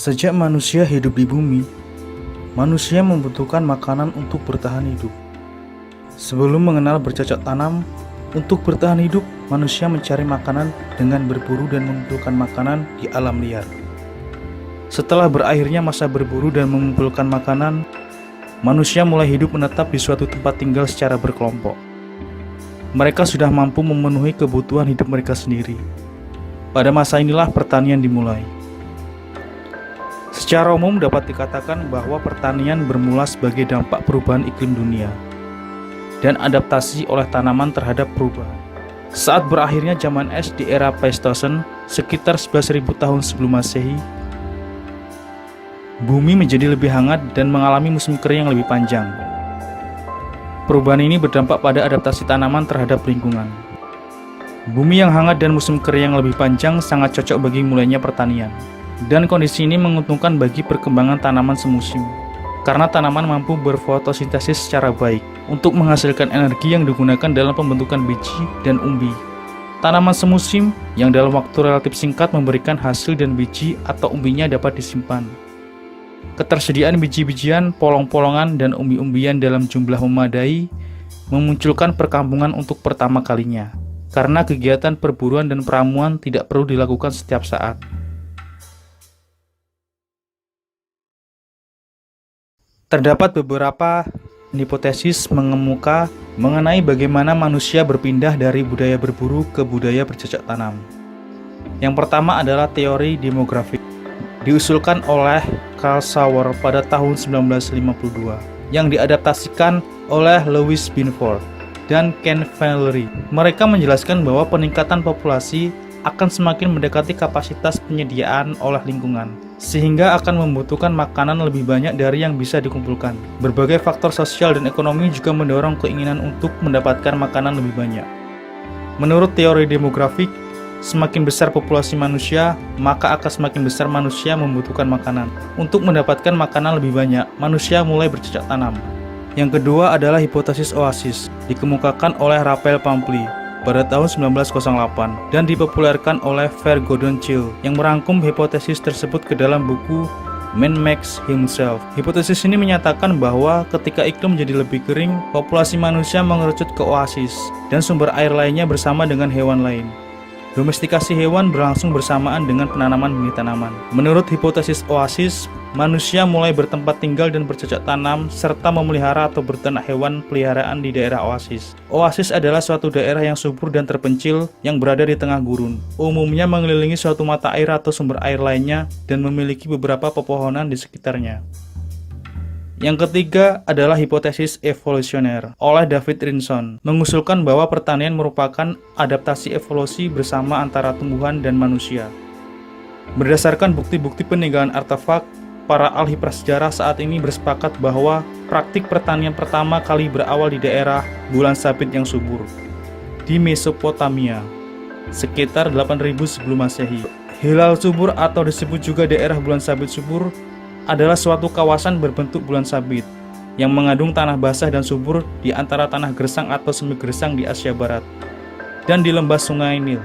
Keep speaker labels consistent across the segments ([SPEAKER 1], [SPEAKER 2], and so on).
[SPEAKER 1] Sejak manusia hidup di bumi, manusia membutuhkan makanan untuk bertahan hidup. Sebelum mengenal bercocok tanam, untuk bertahan hidup, manusia mencari makanan dengan berburu dan mengumpulkan makanan di alam liar. Setelah berakhirnya masa berburu dan mengumpulkan makanan, manusia mulai hidup menetap di suatu tempat tinggal secara berkelompok. Mereka sudah mampu memenuhi kebutuhan hidup mereka sendiri. Pada masa inilah pertanian dimulai. Secara umum dapat dikatakan bahwa pertanian bermula sebagai dampak perubahan iklim dunia dan adaptasi oleh tanaman terhadap perubahan. Saat berakhirnya zaman es di era Pleistosen, sekitar 11.000 tahun sebelum Masehi, bumi menjadi lebih hangat dan mengalami musim kering yang lebih panjang. Perubahan ini berdampak pada adaptasi tanaman terhadap lingkungan. Bumi yang hangat dan musim kering yang lebih panjang sangat cocok bagi mulainya pertanian. Dan kondisi ini menguntungkan bagi perkembangan tanaman semusim, karena tanaman mampu berfotosintesis secara baik untuk menghasilkan energi yang digunakan dalam pembentukan biji dan umbi. Tanaman semusim yang dalam waktu relatif singkat memberikan hasil dan biji atau umbinya dapat disimpan. Ketersediaan biji-bijian, polong-polongan, dan umbi-umbian dalam jumlah memadai memunculkan perkampungan untuk pertama kalinya, karena kegiatan perburuan dan peramuan tidak perlu dilakukan setiap saat. Terdapat beberapa hipotesis mengemuka mengenai bagaimana manusia berpindah dari budaya berburu ke budaya bercocok tanam. Yang pertama adalah teori demografik, diusulkan oleh Karl Sauer pada tahun 1952, yang diadaptasikan oleh Louis Binford dan Ken Valery. Mereka menjelaskan bahwa peningkatan populasi akan semakin mendekati kapasitas penyediaan oleh lingkungan, sehingga akan membutuhkan makanan lebih banyak dari yang bisa dikumpulkan. Berbagai faktor sosial dan ekonomi juga mendorong keinginan untuk mendapatkan makanan lebih banyak. Menurut teori demografik, semakin besar populasi manusia, maka akan semakin besar manusia membutuhkan makanan. Untuk mendapatkan makanan lebih banyak, manusia mulai bercocok tanam. Yang kedua adalah hipotesis oasis, dikemukakan oleh Raphael Pampli pada tahun 1908 dan dipopulerkan oleh Ver Gordon Chill yang merangkum hipotesis tersebut ke dalam buku Man Makes Himself. Hipotesis ini menyatakan bahwa ketika iklim menjadi lebih kering, populasi manusia mengerucut ke oasis dan sumber air lainnya bersama dengan hewan lain. Domestikasi hewan berlangsung bersamaan dengan penanaman benih tanaman. Menurut hipotesis oasis, manusia mulai bertempat tinggal dan bercocok tanam serta memelihara atau berternak hewan peliharaan di daerah oasis. Oasis adalah suatu daerah yang subur dan terpencil yang berada di tengah gurun, umumnya mengelilingi suatu mata air atau sumber air lainnya dan memiliki beberapa pepohonan di sekitarnya. Yang ketiga adalah hipotesis evolusioner oleh David Rinson, mengusulkan bahwa pertanian merupakan adaptasi evolusi bersama antara tumbuhan dan manusia. Berdasarkan bukti-bukti peninggalan artefak, para ahli prasejarah saat ini bersepakat bahwa praktik pertanian pertama kali berawal di daerah bulan sabit yang subur, di Mesopotamia, sekitar 8000 sebelum Masehi. Hilal subur atau disebut juga daerah bulan sabit subur adalah suatu kawasan berbentuk bulan sabit yang mengandung tanah basah dan subur di antara tanah gersang atau semi gersang di Asia Barat dan di lembah Sungai Nil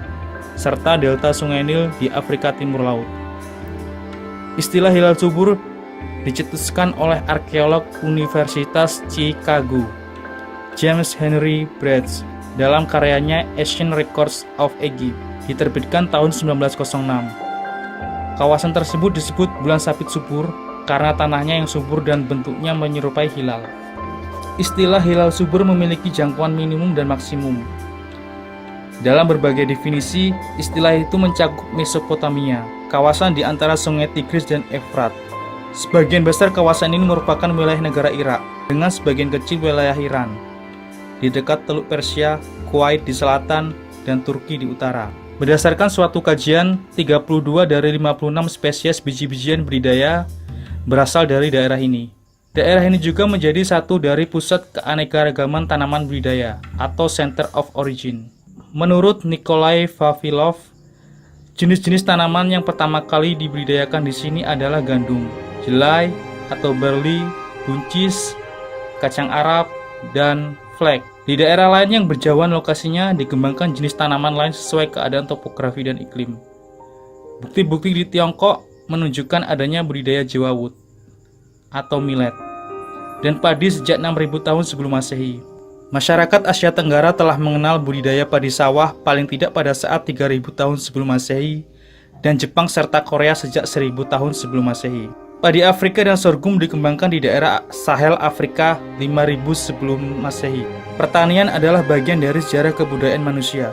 [SPEAKER 1] serta delta Sungai Nil di Afrika Timur Laut. Istilah hilal subur dicetuskan oleh arkeolog Universitas Chicago James Henry Brads dalam karyanya Ancient Records of Egypt, diterbitkan tahun 1906. Kawasan tersebut disebut bulan sabit subur karena tanahnya yang subur dan bentuknya menyerupai hilal. Istilah hilal subur memiliki jangkauan minimum dan maksimum. Dalam berbagai definisi, istilah itu mencakup Mesopotamia, kawasan di antara sungai Tigris dan Efrat. Sebagian besar kawasan ini merupakan wilayah negara Irak, dengan sebagian kecil wilayah Iran, di dekat Teluk Persia, Kuwait di selatan, dan Turki di utara. Berdasarkan suatu kajian, 32 dari 56 spesies biji-bijian budidaya berasal dari daerah ini. Daerah ini juga menjadi satu dari pusat keanekaragaman tanaman budidaya atau Center of Origin. Menurut Nikolai Vavilov, jenis-jenis tanaman yang pertama kali dibudidayakan di sini adalah gandum, jelai atau barley, buncis, kacang Arab, dan flax. Di daerah lain yang berjauhan lokasinya dikembangkan jenis tanaman lain sesuai keadaan topografi dan iklim. Bukti-bukti di Tiongkok menunjukkan adanya budidaya jewawut atau millet dan padi sejak 6.000 tahun sebelum Masehi. Masyarakat Asia Tenggara telah mengenal budidaya padi sawah paling tidak pada saat 3.000 tahun sebelum Masehi dan Jepang serta Korea sejak 1.000 tahun sebelum Masehi. Padi Afrika dan sorghum dikembangkan di daerah Sahel Afrika 5.000 sebelum Masehi. Pertanian adalah bagian dari sejarah kebudayaan manusia.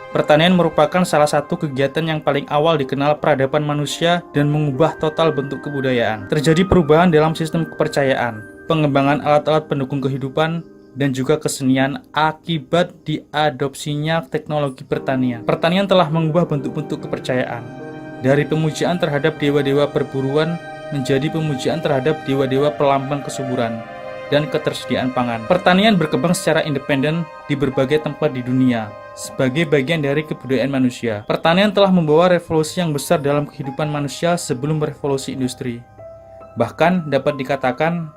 [SPEAKER 1] Pertanian merupakan salah satu kegiatan yang paling awal dikenal peradaban manusia dan mengubah total bentuk kebudayaan. Terjadi perubahan dalam sistem kepercayaan, pengembangan alat-alat pendukung kehidupan, dan juga kesenian akibat diadopsinya teknologi pertanian. Pertanian telah mengubah bentuk-bentuk kepercayaan. Dari pemujaan terhadap dewa-dewa perburuan menjadi pemujaan terhadap dewa-dewa pelambang kesuburan dan ketersediaan pangan. Pertanian berkembang secara independen di berbagai tempat di dunia sebagai bagian dari kebudayaan manusia. Pertanian telah membawa revolusi yang besar dalam kehidupan manusia sebelum revolusi industri. Bahkan dapat dikatakan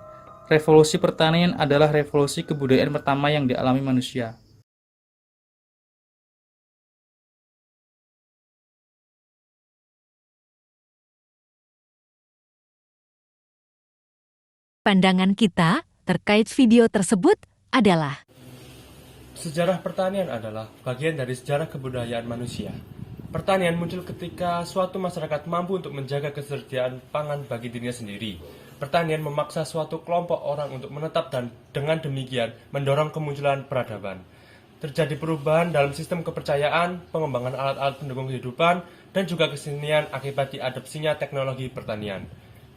[SPEAKER 1] revolusi pertanian adalah revolusi kebudayaan pertama yang dialami manusia.
[SPEAKER 2] Pandangan kita terkait video tersebut adalah
[SPEAKER 3] sejarah pertanian adalah bagian dari sejarah kebudayaan manusia. Pertanian muncul ketika suatu masyarakat mampu untuk menjaga ketersediaan pangan bagi dirinya sendiri. Pertanian memaksa suatu kelompok orang untuk menetap dan dengan demikian mendorong kemunculan peradaban. Terjadi perubahan dalam sistem kepercayaan, pengembangan alat-alat pendukung kehidupan, dan juga kesenian akibat diadopsinya teknologi pertanian.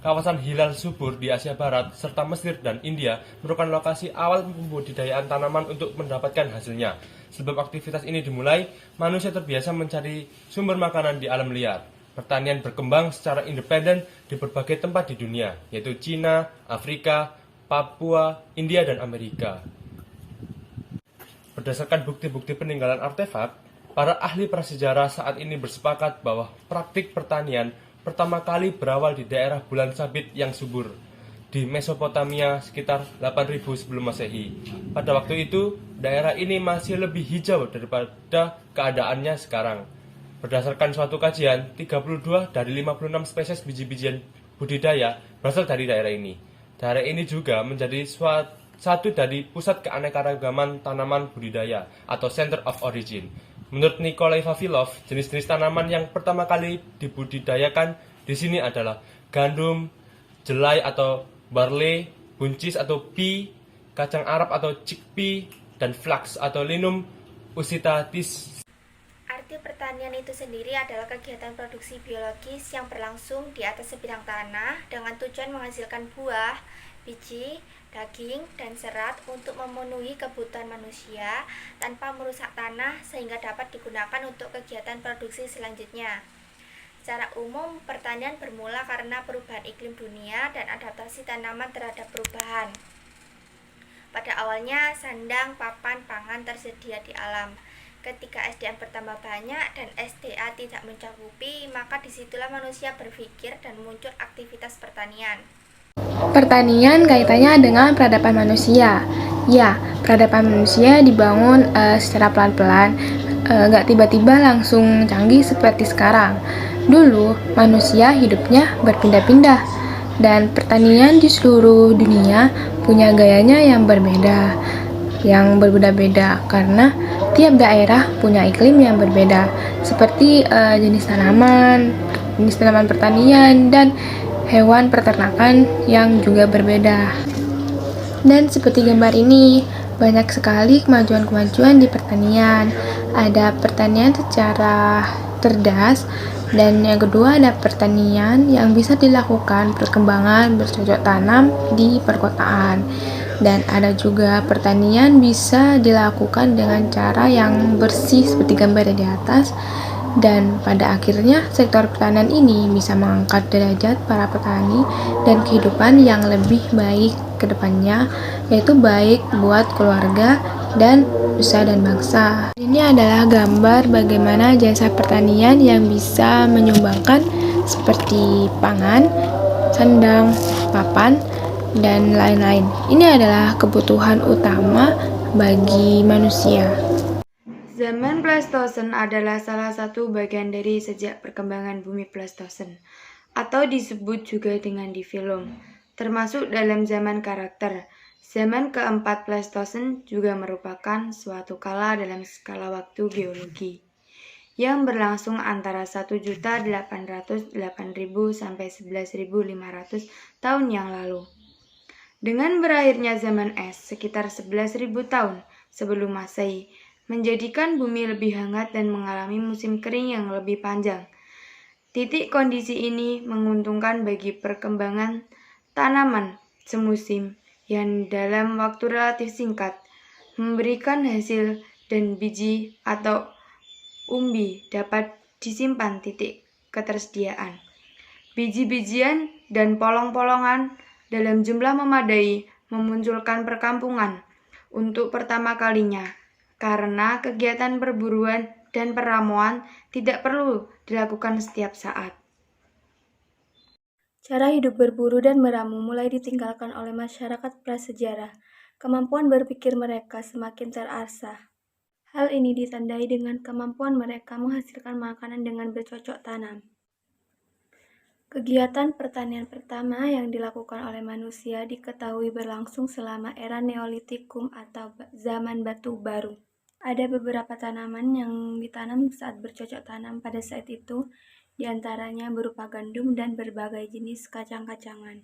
[SPEAKER 3] Kawasan Hilal subur di Asia Barat, serta Mesir dan India merupakan lokasi awal pembudidayaan tanaman untuk mendapatkan hasilnya. Sebab aktivitas ini dimulai, manusia terbiasa mencari sumber makanan di alam liar. Pertanian berkembang secara independen di berbagai tempat di dunia, yaitu Cina, Afrika, Papua, India, dan Amerika. Berdasarkan bukti-bukti peninggalan artefak, para ahli prasejarah saat ini bersepakat bahwa praktik pertanian pertama kali berawal di daerah Bulan Sabit yang subur di Mesopotamia sekitar 8.000 sebelum Masehi. Pada waktu itu, daerah ini masih lebih hijau daripada keadaannya sekarang. Berdasarkan suatu kajian, 32 dari 56 spesies biji-bijian budidaya berasal dari daerah ini. Daerah ini juga menjadi satu dari pusat keanekaragaman tanaman budidaya atau Center of Origin. Menurut Nikolai Vavilov, jenis-jenis tanaman yang pertama kali dibudidayakan di sini adalah gandum, jelai atau barley, buncis atau pea, kacang Arab atau chickpea, dan flax atau Linum usitatis.
[SPEAKER 4] Arti pertanian itu sendiri adalah kegiatan produksi biologis yang berlangsung di atas sebidang tanah dengan tujuan menghasilkan buah, biji, daging, dan serat untuk memenuhi kebutuhan manusia tanpa merusak tanah sehingga dapat digunakan untuk kegiatan produksi selanjutnya. Secara umum, pertanian bermula karena perubahan iklim dunia dan adaptasi tanaman terhadap perubahan. Pada awalnya, sandang, papan, pangan tersedia di alam. Ketika SDM bertambah banyak dan SDA tidak mencakupi, maka disitulah manusia berpikir dan muncul aktivitas pertanian.
[SPEAKER 5] Pertanian kaitannya dengan peradaban manusia. Ya, peradaban manusia dibangun secara pelan-pelan, nggak tiba-tiba langsung canggih seperti sekarang. Dulu, manusia hidupnya berpindah-pindah, dan pertanian di seluruh dunia punya gayanya yang berbeda-beda karena tiap daerah punya iklim yang berbeda, seperti jenis tanaman pertanian, dan hewan peternakan yang juga berbeda. Dan seperti gambar ini, banyak sekali kemajuan-kemajuan di pertanian. Ada pertanian secara cerdas, dan yang kedua ada pertanian yang bisa dilakukan perkembangan bercocok tanam di perkotaan. Dan ada juga pertanian bisa dilakukan dengan cara yang bersih seperti gambar di atas. Dan pada akhirnya sektor pertanian ini bisa mengangkat derajat para petani dan kehidupan yang lebih baik ke depannya, yaitu baik buat keluarga dan nusa dan bangsa. Ini adalah gambar bagaimana jasa pertanian yang bisa menyumbangkan seperti pangan, sandang, papan, dan lain-lain. Ini adalah kebutuhan utama bagi manusia.
[SPEAKER 6] Zaman Pleistosen adalah salah satu bagian dari sejak perkembangan bumi Pleistosen. atau disebut juga dengan di film, termasuk dalam zaman karakter. Zaman keempat Pleistosen juga merupakan suatu kala dalam skala waktu geologi yang berlangsung antara 1.808.000 sampai 11.500 tahun yang lalu. Dengan berakhirnya zaman es sekitar 11.000 tahun sebelum Masehi, menjadikan bumi lebih hangat dan mengalami musim kering yang lebih panjang. Titik kondisi ini menguntungkan bagi perkembangan tanaman semusim yang dalam waktu relatif singkat memberikan hasil dan biji atau umbi dapat disimpan titik ketersediaan. Biji-bijian dan polong-polongan dalam jumlah memadai memunculkan perkampungan untuk pertama kalinya karena kegiatan perburuan dan peramuan tidak perlu dilakukan setiap saat.
[SPEAKER 4] Cara hidup berburu dan meramu mulai ditinggalkan oleh masyarakat prasejarah. Kemampuan berpikir mereka semakin terasah. Hal ini ditandai dengan kemampuan mereka menghasilkan makanan dengan bercocok tanam. Kegiatan pertanian pertama yang dilakukan oleh manusia diketahui berlangsung selama era Neolitikum atau zaman batu baru. Ada beberapa tanaman yang ditanam saat bercocok tanam pada saat itu, di antaranya berupa gandum dan berbagai jenis kacang-kacangan.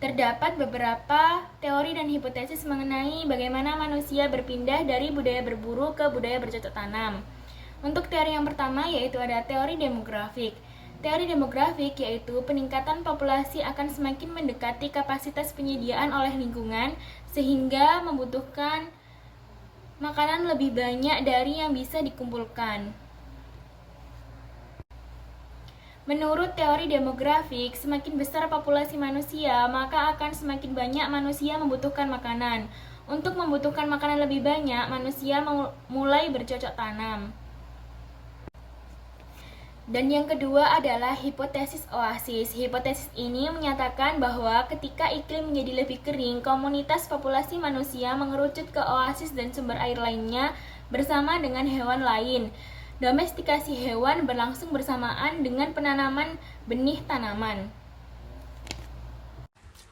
[SPEAKER 4] Terdapat beberapa teori dan hipotesis mengenai bagaimana manusia berpindah dari budaya berburu ke budaya bercocok tanam. Untuk teori yang pertama yaitu ada teori demografik. Teori demografik yaitu peningkatan populasi akan semakin mendekati kapasitas penyediaan oleh lingkungan sehingga membutuhkan makanan lebih banyak dari yang bisa dikumpulkan. Menurut teori demografik, semakin besar populasi manusia, maka akan semakin banyak manusia membutuhkan makanan. Untuk membutuhkan makanan lebih banyak, manusia mulai bercocok tanam. Dan yang kedua adalah hipotesis oasis. Hipotesis ini menyatakan bahwa ketika iklim menjadi lebih kering, komunitas populasi manusia mengerucut ke oasis dan sumber air lainnya bersama dengan hewan lain. Domestikasi hewan berlangsung bersamaan dengan penanaman benih tanaman.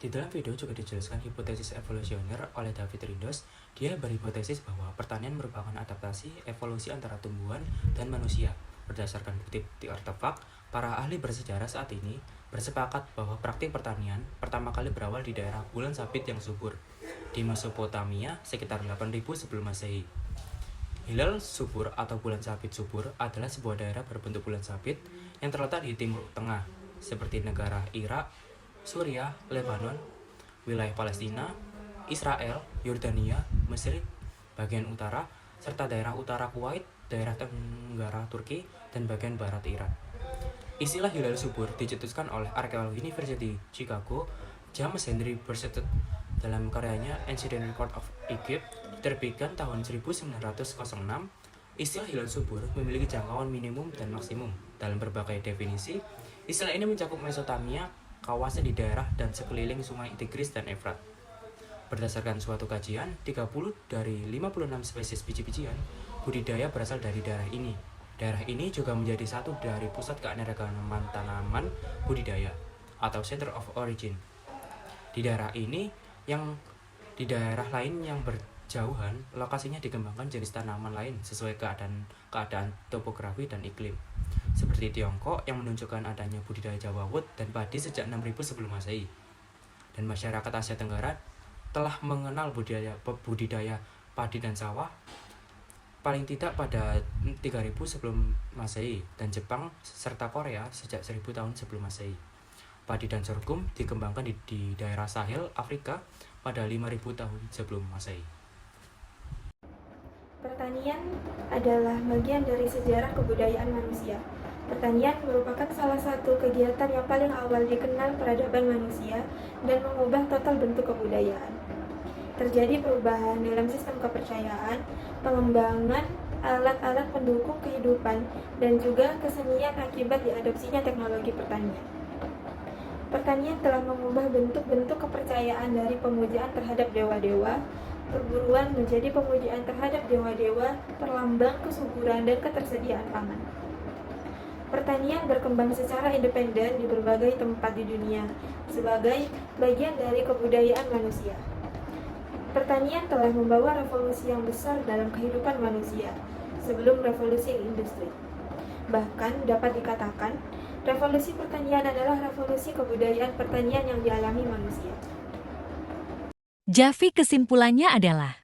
[SPEAKER 7] Di dalam video juga dijelaskan hipotesis evolusioner oleh David Rindos. Dia berhipotesis bahwa pertanian merupakan adaptasi evolusi antara tumbuhan dan manusia. Berdasarkan bukti artefak, para ahli bersejarah saat ini bersepakat bahwa praktik pertanian pertama kali berawal di daerah bulan sabit yang subur, di Mesopotamia sekitar 8000 sebelum Masehi. Hilal subur atau bulan sabit subur adalah sebuah daerah berbentuk bulan sabit yang terletak di timur tengah, seperti negara Irak, Suriah, Lebanon, wilayah Palestina, Israel, Yordania, Mesir, bagian utara, serta daerah utara Kuwait, daerah tenggara Turki, dan bagian barat Iran. Istilah hilal subur dicetuskan oleh arkeolog University Chicago, James Henry Burchett dalam karyanya Ancient Record of Egypt, diterbitkan tahun 1906. Istilah hilal subur memiliki jangkauan minimum dan maksimum. Dalam berbagai definisi, istilah ini mencakup Mesopotamia, kawasan di daerah dan sekeliling sungai Tigris dan Efrat. Berdasarkan suatu kajian, 30 dari 56 spesies biji-bijian budidaya berasal dari daerah ini. Daerah ini juga menjadi satu dari pusat keanekaragaman tanaman budidaya atau center of origin. Di daerah lain yang berjauhan, lokasinya dikembangkan jenis tanaman lain sesuai keadaan topografi dan iklim. Seperti Tiongkok yang menunjukkan adanya budidaya Jawa wood dan padi sejak 6000 sebelum Masehi. Dan masyarakat Asia Tenggara telah mengenal budidaya padi dan sawah paling tidak pada 3000 sebelum Masehi, dan Jepang serta Korea sejak 1000 tahun sebelum Masehi. Padi dan sorghum dikembangkan di daerah Sahel, Afrika pada 5000 tahun sebelum Masehi.
[SPEAKER 4] Pertanian adalah bagian dari sejarah kebudayaan manusia. Pertanian merupakan salah satu kegiatan yang paling awal dikenal peradaban manusia dan mengubah total bentuk kebudayaan. Terjadi perubahan dalam sistem kepercayaan, pengembangan alat-alat pendukung kehidupan, dan juga kesenian akibat diadopsinya teknologi pertanian. Pertanian telah mengubah bentuk-bentuk kepercayaan dari pemujaan terhadap dewa-dewa, perburuan menjadi pemujaan terhadap dewa-dewa, perlambang kesuburan dan ketersediaan pangan.
[SPEAKER 8] Pertanian berkembang secara independen di berbagai tempat di dunia sebagai bagian dari kebudayaan manusia. Pertanian telah membawa revolusi yang besar dalam kehidupan manusia sebelum revolusi industri. Bahkan dapat dikatakan, revolusi pertanian adalah revolusi kebudayaan pertanian yang dialami manusia.
[SPEAKER 2] Javi kesimpulannya adalah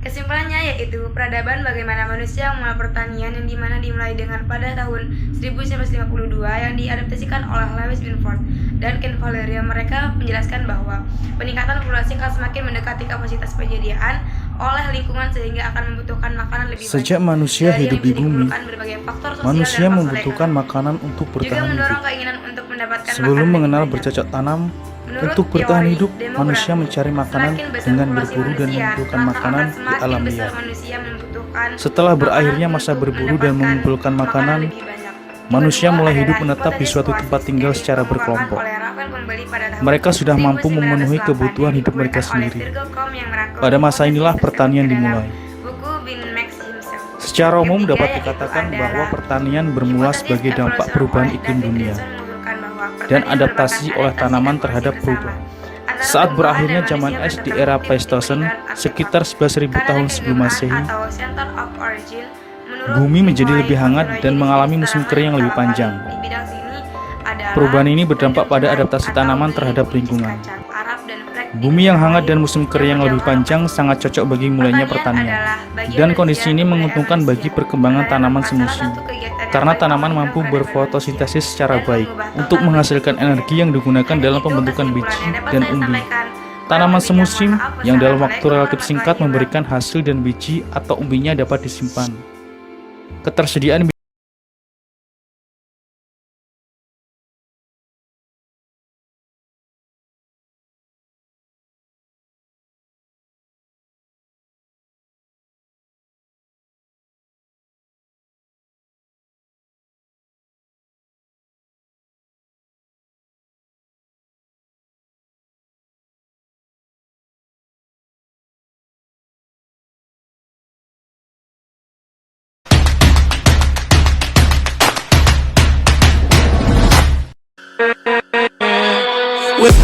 [SPEAKER 6] Kesimpulannya yaitu peradaban bagaimana manusia memulai pertanian yang dimana dimulai dengan pada tahun 1952 yang diadaptasikan oleh Lewis Binford dan Ken Valeria. Mereka menjelaskan bahwa peningkatan populasi akan semakin mendekati kapasitas penyediaan oleh lingkungan sehingga akan membutuhkan makanan lebih banyak.
[SPEAKER 1] Sejak manusia
[SPEAKER 6] dari
[SPEAKER 1] hidup
[SPEAKER 6] yang
[SPEAKER 1] di
[SPEAKER 6] bisa
[SPEAKER 1] bumi,
[SPEAKER 6] dikumpulkan berbagai faktor sosial
[SPEAKER 1] manusia
[SPEAKER 6] dan faktor
[SPEAKER 1] membutuhkan
[SPEAKER 6] ekonomi.
[SPEAKER 1] makanan untuk
[SPEAKER 6] Juga
[SPEAKER 1] bertahan
[SPEAKER 6] mendorong
[SPEAKER 1] hidup.
[SPEAKER 6] keinginan untuk mendapatkan
[SPEAKER 1] Sebelum
[SPEAKER 6] makanan
[SPEAKER 1] mengenal
[SPEAKER 6] lebih banyak.
[SPEAKER 1] bercocok tanam,
[SPEAKER 6] Menurut
[SPEAKER 1] untuk bertahan
[SPEAKER 6] teori
[SPEAKER 1] hidup,
[SPEAKER 6] demografi,
[SPEAKER 1] manusia mencari makanan
[SPEAKER 6] semakin besar
[SPEAKER 1] dengan
[SPEAKER 6] populasi
[SPEAKER 1] berburu dan
[SPEAKER 6] manusia,
[SPEAKER 1] mengumpulkan
[SPEAKER 6] maka
[SPEAKER 1] makanan
[SPEAKER 6] akan
[SPEAKER 1] di
[SPEAKER 6] semakin
[SPEAKER 1] alam
[SPEAKER 6] besar
[SPEAKER 1] liar.
[SPEAKER 6] manusia membutuhkan
[SPEAKER 1] Setelah berakhirnya
[SPEAKER 6] makanan
[SPEAKER 1] masa
[SPEAKER 6] untuk
[SPEAKER 1] berburu dan
[SPEAKER 6] mendapatkan
[SPEAKER 1] mengumpulkan makanan,
[SPEAKER 6] lebih banyak.
[SPEAKER 1] manusia
[SPEAKER 6] Kedua
[SPEAKER 1] mulai hidup
[SPEAKER 6] adalah
[SPEAKER 1] menetap di
[SPEAKER 6] hipotesis
[SPEAKER 1] suatu
[SPEAKER 6] Oasis
[SPEAKER 1] tempat tinggal
[SPEAKER 6] yang
[SPEAKER 1] secara
[SPEAKER 6] dikemukakan
[SPEAKER 1] berkelompok.
[SPEAKER 6] oleh Rafael Pembeli pada tahun
[SPEAKER 1] Mereka sudah mampu memenuhi
[SPEAKER 6] 1908
[SPEAKER 1] kebutuhan
[SPEAKER 6] yang
[SPEAKER 1] hidup mereka
[SPEAKER 6] dikeluarkan oleh
[SPEAKER 1] sendiri.
[SPEAKER 6] Virgil Combe yang merangkum
[SPEAKER 1] Pada masa
[SPEAKER 6] hipotesis
[SPEAKER 1] inilah
[SPEAKER 6] tersebut
[SPEAKER 1] pertanian
[SPEAKER 6] ke dalam
[SPEAKER 1] dimulai.
[SPEAKER 6] buku Bin Max himself.
[SPEAKER 1] Secara umum
[SPEAKER 6] Ketiga
[SPEAKER 1] dapat
[SPEAKER 6] yaitu
[SPEAKER 1] dikatakan
[SPEAKER 6] adalah
[SPEAKER 1] bahwa pertanian bermula
[SPEAKER 6] hipotesis
[SPEAKER 1] sebagai dampak
[SPEAKER 6] evolusi
[SPEAKER 1] perubahan
[SPEAKER 6] oleh
[SPEAKER 1] iklim
[SPEAKER 6] David
[SPEAKER 1] dunia
[SPEAKER 6] Wilson menunjukkan bahwa
[SPEAKER 1] dan
[SPEAKER 6] pertanian
[SPEAKER 1] adaptasi
[SPEAKER 6] merupakan
[SPEAKER 1] oleh
[SPEAKER 6] adaptasi
[SPEAKER 1] tanaman
[SPEAKER 6] evolusi
[SPEAKER 1] terhadap
[SPEAKER 6] bersama
[SPEAKER 1] perubahan.
[SPEAKER 6] antara
[SPEAKER 1] Saat
[SPEAKER 6] tumbuhan
[SPEAKER 1] berakhirnya
[SPEAKER 6] dan
[SPEAKER 1] zaman
[SPEAKER 6] manusia
[SPEAKER 1] es di era
[SPEAKER 6] bertemu
[SPEAKER 1] Pleistosen,
[SPEAKER 6] dengan artefak.
[SPEAKER 1] sekitar 11.000
[SPEAKER 6] Karena
[SPEAKER 1] tahun sebelum
[SPEAKER 6] keilmuan
[SPEAKER 1] Masehi,
[SPEAKER 6] atau center of origin, menurut
[SPEAKER 1] bumi menjadi
[SPEAKER 6] Nikolai
[SPEAKER 1] lebih hangat
[SPEAKER 6] Kozyoloi,
[SPEAKER 1] dan mengalami
[SPEAKER 6] jenis
[SPEAKER 1] musim
[SPEAKER 6] tanaman
[SPEAKER 1] kering yang lebih
[SPEAKER 6] yang
[SPEAKER 1] panjang.
[SPEAKER 6] di bidang sini adalah
[SPEAKER 1] Perubahan ini berdampak pada
[SPEAKER 6] tumbuhan
[SPEAKER 1] adaptasi
[SPEAKER 6] atau
[SPEAKER 1] tanaman
[SPEAKER 6] beli,
[SPEAKER 1] terhadap
[SPEAKER 6] jenis
[SPEAKER 1] lingkungan.
[SPEAKER 6] kacang, Arab, dan flek di
[SPEAKER 1] Bumi yang
[SPEAKER 6] bidang
[SPEAKER 1] hangat
[SPEAKER 6] lain
[SPEAKER 1] dan musim kering yang lebih
[SPEAKER 6] berjangka
[SPEAKER 1] panjang
[SPEAKER 6] lokasi.
[SPEAKER 1] sangat cocok bagi mulainya pertanian.
[SPEAKER 6] adalah bagian
[SPEAKER 1] Dan
[SPEAKER 6] dari
[SPEAKER 1] kondisi ini
[SPEAKER 6] budaya
[SPEAKER 1] menguntungkan
[SPEAKER 6] manusia.
[SPEAKER 1] bagi perkembangan
[SPEAKER 6] Budaya
[SPEAKER 1] tanaman
[SPEAKER 6] merupakan salah
[SPEAKER 1] semusim,
[SPEAKER 6] satu kegiatan yang
[SPEAKER 1] karena
[SPEAKER 6] paling
[SPEAKER 1] tanaman
[SPEAKER 6] penting
[SPEAKER 1] mampu
[SPEAKER 6] peradaban
[SPEAKER 1] berfotosintesis
[SPEAKER 6] manusia
[SPEAKER 1] secara
[SPEAKER 6] dan
[SPEAKER 1] baik
[SPEAKER 6] mengubah
[SPEAKER 1] untuk
[SPEAKER 6] total
[SPEAKER 1] menghasilkan
[SPEAKER 6] bentuk
[SPEAKER 1] energi yang digunakan
[SPEAKER 6] Hanya
[SPEAKER 1] dalam
[SPEAKER 6] itu
[SPEAKER 1] pembentukan
[SPEAKER 6] kesimpulan
[SPEAKER 1] biji
[SPEAKER 6] yang dapat
[SPEAKER 1] dan
[SPEAKER 6] saya
[SPEAKER 1] umbi.
[SPEAKER 6] sampaikan.
[SPEAKER 1] Tanaman
[SPEAKER 6] Kurang lebihnya,
[SPEAKER 1] semusim
[SPEAKER 6] mohon maaf.
[SPEAKER 1] yang dalam waktu
[SPEAKER 6] Wassalamualaikum
[SPEAKER 1] relatif singkat
[SPEAKER 6] warahmatullahi
[SPEAKER 1] memberikan hasil dan biji atau umbinya dapat disimpan. Ketersediaan
[SPEAKER 9] with